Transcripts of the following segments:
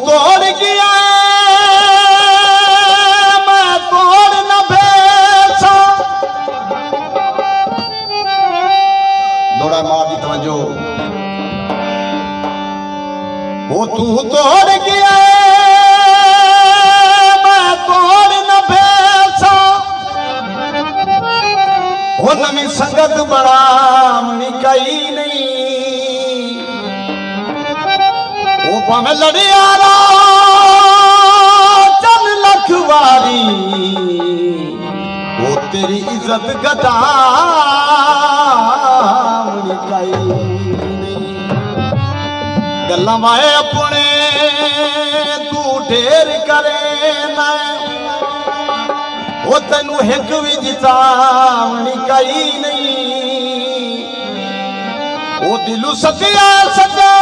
तोड़ गया मैं तोड़ न भेसा। दौड़ा मार दी तवज्जो। वो तू तोड़ गया मैं तोड़ न भेसा। वो नवी संगत बड़ा कई नहीं। वो भावे लड़ियारा चल लखवारी वो तेरी इज्जत घटा गल्लां वाए अपने तू ढेर करे वो तेनू हिक भी जितावनी कई नहीं। वो दिलू सदिया सजा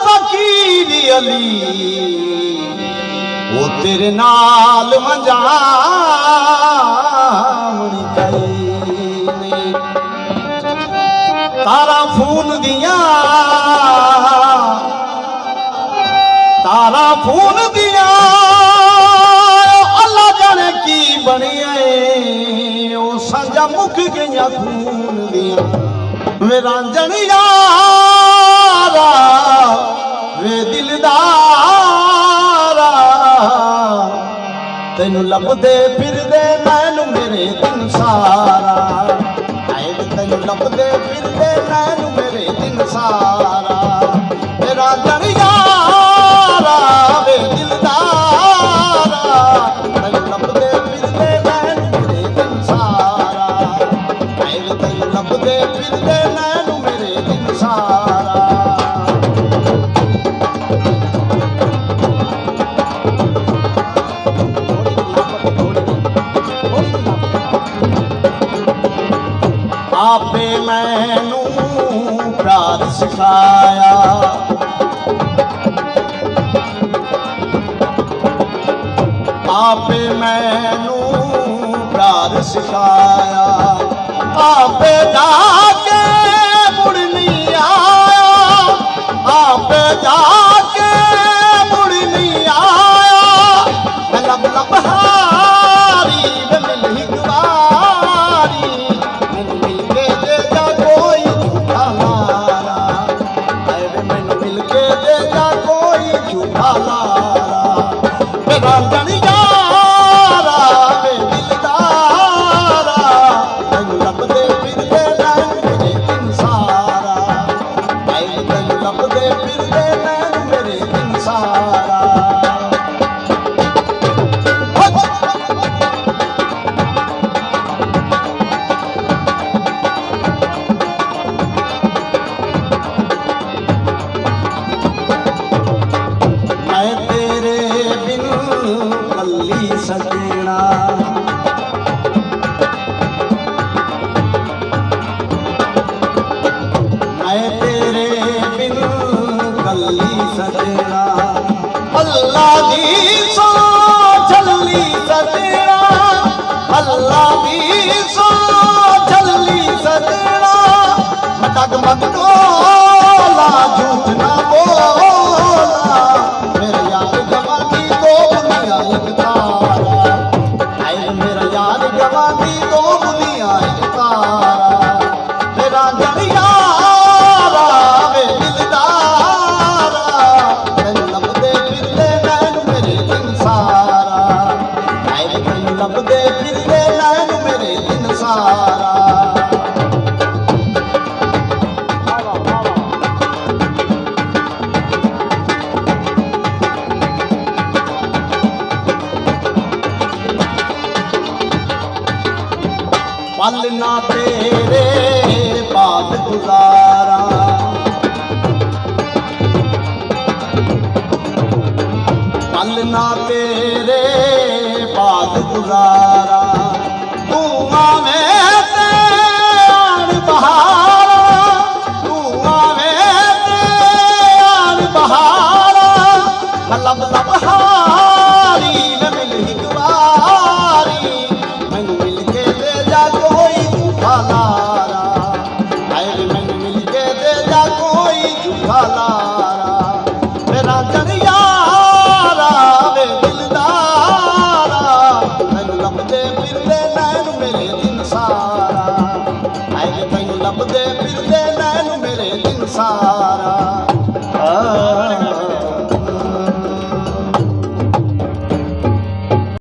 फकीरी अली वो तेरे नाल मजावनी कई। तारा फून दिया अल्लाह जाने की बनिए वो सांझा मुख गई खून दिया। वे रांझण यारा वे दिलदारा तेनू लभदे फिरदे नैनू मेरे दिन सारा। तेनू लभदे फिरदे नैनू मेरे दिन सारा। वे रांझण यारा वे दिलदारा तेनू लभदे फिरदे नैनू मेरे दिन सारा। तेनू लभदे फिरदे नैनू मेरे दिन सारा। आपे मैनू प्यार सिखाया आपे मैनू प्यार सिखाया। आपे जाके मुड़ नहीं आया आपे जाके मुड़ नहीं आया। लब लब हारी वे मिल ही गुवारी मैनू मिल के दे जा कोई झूठा लारा। मैनू मिल के दे जा कोई झूठा लारा। वे रांझण यारा वे दिलदारा तेनू लभदे फिरदे नैनू मेरे दिन सारा। तेनू लभदे फिरदे नैनू मेरे दिन सारा। मैं तेरे बिन कल्ली सजना मैं तेरे बिन कल्ली सजना। अल्लाह दी सो झल्ली सजना अल्लाह दी सो झल्ली सजना। डगमग डोला झूठ ना बोला मेरा यार जवानी दो बुनिया एक तारा। मेरा यार जवानी दो बुनिया एक तारा। मेरा रांझण यारा वे दिलदारा तेनू लभदे फिरदे नैनू मेरे दिन सारा। तेनू लभदे फिरदे नैनू मेरे दिन सारा। पल ना तेरे बाद गुजारा पल ना तेरे बाद गुजारा।